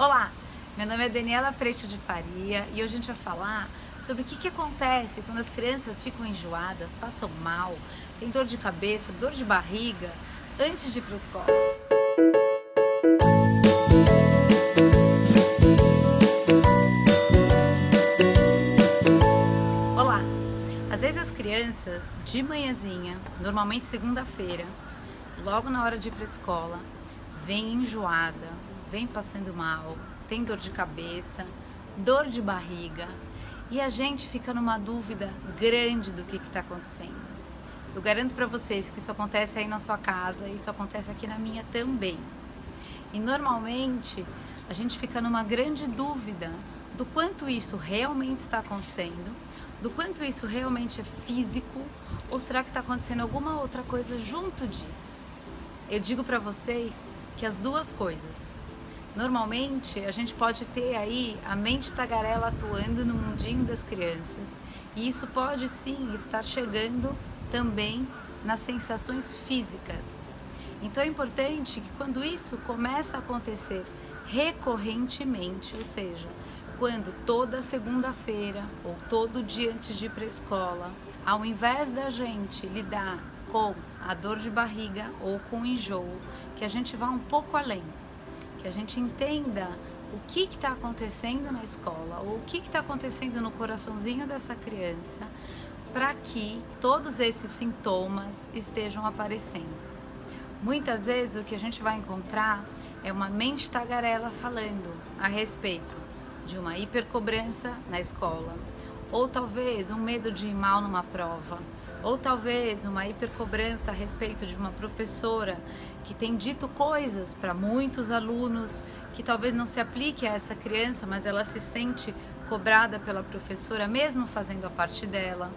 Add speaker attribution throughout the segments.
Speaker 1: Olá, meu nome é Daniela Freixo de Faria e hoje a gente vai falar sobre o que acontece quando as crianças ficam enjoadas, passam mal, têm dor de cabeça, dor de barriga antes de ir para a escola. Olá, às vezes as crianças de manhãzinha, normalmente segunda-feira, logo na hora de ir para a escola, vem enjoada, vem passando mal, tem dor de cabeça, dor de barriga e a gente fica numa dúvida grande do que está acontecendo. Eu garanto para vocês que isso acontece aí na sua casa, isso acontece aqui na minha também. E normalmente a gente fica numa grande dúvida do quanto isso realmente está acontecendo, do quanto isso realmente é físico ou será que está acontecendo alguma outra coisa junto disso. Eu digo para vocês que as duas coisas. Normalmente a gente pode ter aí a mente tagarela atuando no mundinho das crianças e isso pode sim estar chegando também nas sensações físicas. Então é importante que quando isso começa a acontecer recorrentemente, ou seja, quando toda segunda-feira ou todo dia antes de ir para a escola, ao invés da gente lidar com a dor de barriga ou com o enjoo, que a gente vá um pouco além, que a gente entenda o que está acontecendo na escola ou o que está acontecendo no coraçãozinho dessa criança para que todos esses sintomas estejam aparecendo. Muitas vezes o que a gente vai encontrar é uma mente tagarela falando a respeito de uma hipercobrança na escola, ou talvez um medo de ir mal numa prova, ou talvez uma hipercobrança a respeito de uma professora que tem dito coisas para muitos alunos que talvez não se aplique a essa criança, mas ela se sente cobrada pela professora mesmo fazendo a parte dela.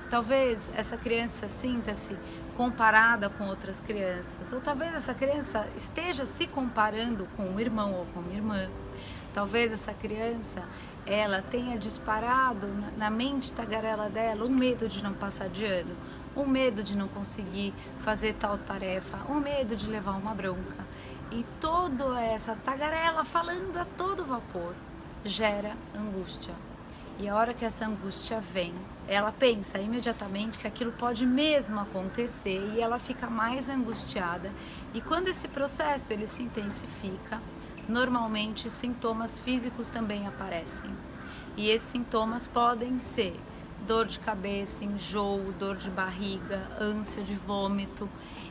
Speaker 1: Talvez essa criança sinta-se comparada com outras crianças, ou talvez essa criança esteja se comparando com um irmão ou com uma irmã. Talvez essa criança ela tenha disparado na mente tagarela dela um medo de não passar de ano, um medo de não conseguir fazer tal tarefa, um medo de levar uma bronca. E toda essa tagarela falando a todo vapor gera angústia. E a hora que essa angústia vem, ela pensa imediatamente que aquilo pode mesmo acontecer e ela fica mais angustiada. E quando esse processo ele se intensifica, normalmente sintomas físicos também aparecem. E esses sintomas podem ser dor de cabeça, enjoo, dor de barriga, ânsia de vômito.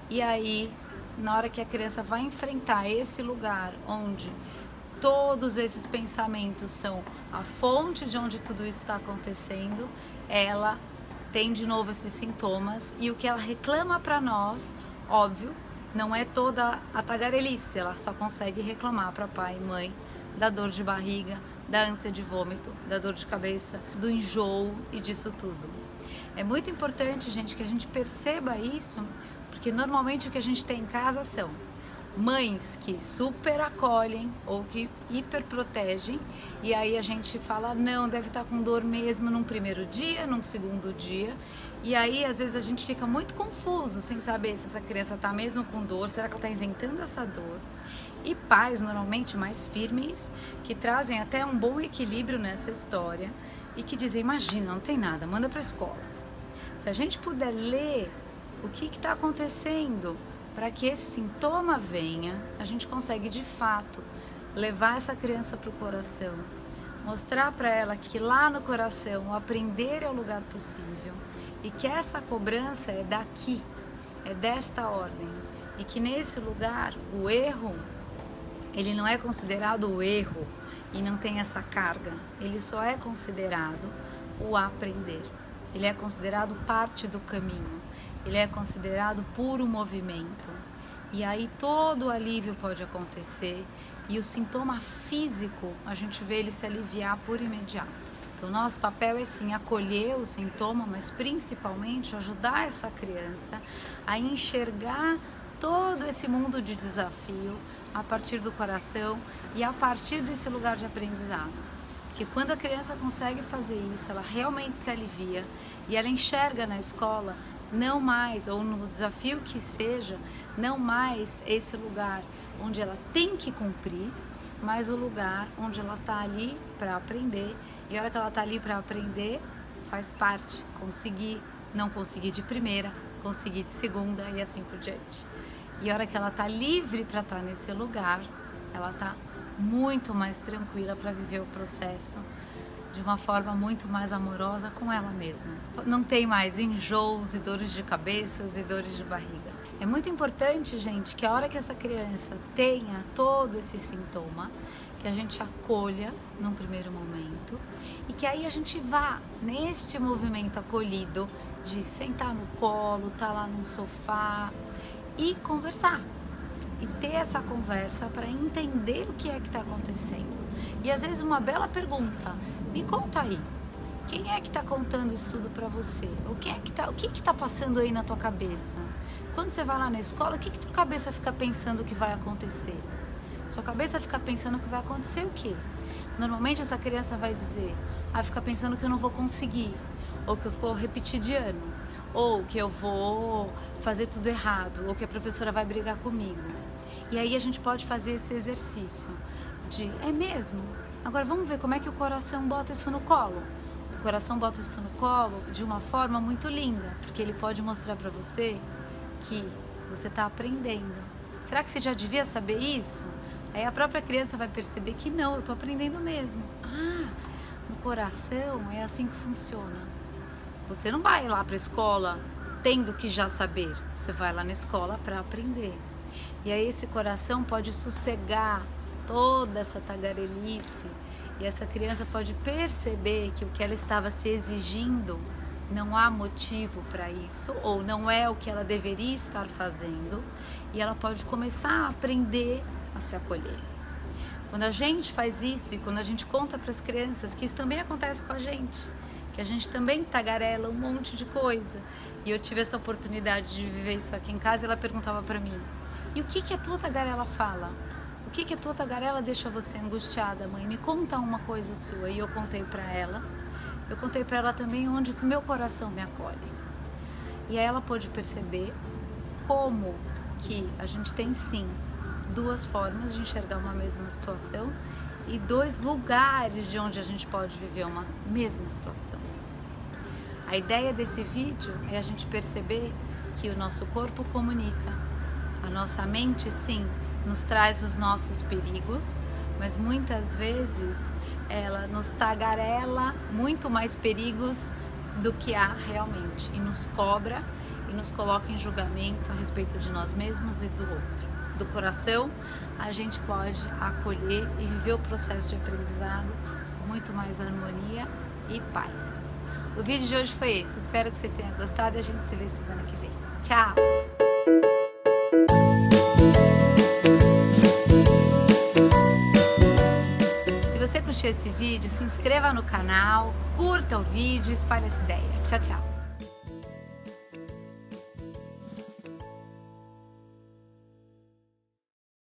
Speaker 1: E aí, na hora que a criança vai enfrentar esse lugar onde todos esses pensamentos são a fonte de onde tudo isso está acontecendo, ela tem de novo esses sintomas e o que ela reclama para nós, óbvio, não é toda a tagarelice, ela só consegue reclamar para pai e mãe da dor de barriga, da ânsia de vômito, da dor de cabeça, do enjoo e disso tudo. É muito importante, gente, que a gente perceba isso, porque normalmente o que a gente tem em casa são mães que super acolhem ou que hiper protegem e aí a gente fala, não, deve estar com dor mesmo num primeiro dia, num segundo dia e aí às vezes a gente fica muito confuso sem saber se essa criança está mesmo com dor, será que ela está inventando essa dor? E pais normalmente mais firmes que trazem até um bom equilíbrio nessa história e que dizem, imagina, não tem nada, manda para a escola. Se a gente puder ler o que está acontecendo para que esse sintoma venha, a gente consegue de fato levar essa criança para o coração, mostrar para ela que lá no coração o aprender é o lugar possível e que essa cobrança é daqui, é desta ordem e que nesse lugar o erro, ele não é considerado o erro e não tem essa carga, ele só é considerado o aprender, ele é considerado parte do caminho. Ele é considerado puro movimento e aí todo o alívio pode acontecer e o sintoma físico a gente vê ele se aliviar por imediato. Então nosso papel é sim acolher o sintoma, mas principalmente ajudar essa criança a enxergar todo esse mundo de desafio a partir do coração e a partir desse lugar de aprendizado. Porque quando a criança consegue fazer isso, ela realmente se alivia e ela enxerga na escola não mais, ou no desafio que seja, não mais esse lugar onde ela tem que cumprir, mas o lugar onde ela está ali para aprender. E a hora que ela está ali para aprender, faz parte, conseguir, não conseguir de primeira, conseguir de segunda e assim por diante. E a hora que ela está livre para estar nesse lugar, ela está muito mais tranquila para viver o processo de uma forma muito mais amorosa com ela mesma. Não tem mais enjoos e dores de cabeças e dores de barriga. É muito importante, gente, que a hora que essa criança tenha todo esse sintoma, que a gente acolha num primeiro momento e que aí a gente vá neste movimento acolhido de sentar no colo, tá lá no sofá e conversar. E ter essa conversa para entender o que é que está acontecendo. E às vezes uma bela pergunta, me conta aí, quem é que está contando isso tudo para você? O que está passando aí na tua cabeça? Quando você vai lá na escola, o que tua cabeça fica pensando que vai acontecer? Sua cabeça fica pensando que vai acontecer o quê? Normalmente essa criança vai dizer, fica pensando que eu não vou conseguir, ou que eu vou repetir de ano, ou que eu vou fazer tudo errado, ou que a professora vai brigar comigo. E aí a gente pode fazer esse exercício de, é mesmo? Agora vamos ver como é que o coração bota isso no colo. O coração bota isso no colo de uma forma muito linda, porque ele pode mostrar para você que você está aprendendo. Será que você já devia saber isso? Aí a própria criança vai perceber que não, eu estou aprendendo mesmo. No coração é assim que funciona. Você não vai lá para a escola tendo que já saber. Você vai lá na escola para aprender. E aí esse coração pode sossegar toda essa tagarelice e essa criança pode perceber que o que ela estava se exigindo não há motivo para isso, ou não é o que ela deveria estar fazendo, e ela pode começar a aprender a se acolher. Quando a gente faz isso e quando a gente conta para as crianças que isso também acontece com a gente, que a gente também tagarela um monte de coisa, e eu tive essa oportunidade de viver isso aqui em casa, ela perguntava para mim, e o que a tua tagarela fala? O que a tua tagarela deixa você angustiada, mãe? Me conta uma coisa sua. E eu contei para ela. Eu contei para ela também onde que o meu coração me acolhe. E aí ela pôde perceber como que a gente tem sim duas formas de enxergar uma mesma situação e dois lugares de onde a gente pode viver uma mesma situação. A ideia desse vídeo é a gente perceber que o nosso corpo comunica. A nossa mente, sim, nos traz os nossos perigos, mas muitas vezes ela nos tagarela muito mais perigos do que há realmente e nos cobra e nos coloca em julgamento a respeito de nós mesmos e do outro. Do coração, a gente pode acolher e viver o processo de aprendizado com muito mais harmonia e paz. O vídeo de hoje foi esse, espero que você tenha gostado e a gente se vê semana que vem. Tchau! Se você curtiu esse vídeo, se inscreva no canal, curta o vídeo e espalhe essa ideia. Tchau, tchau!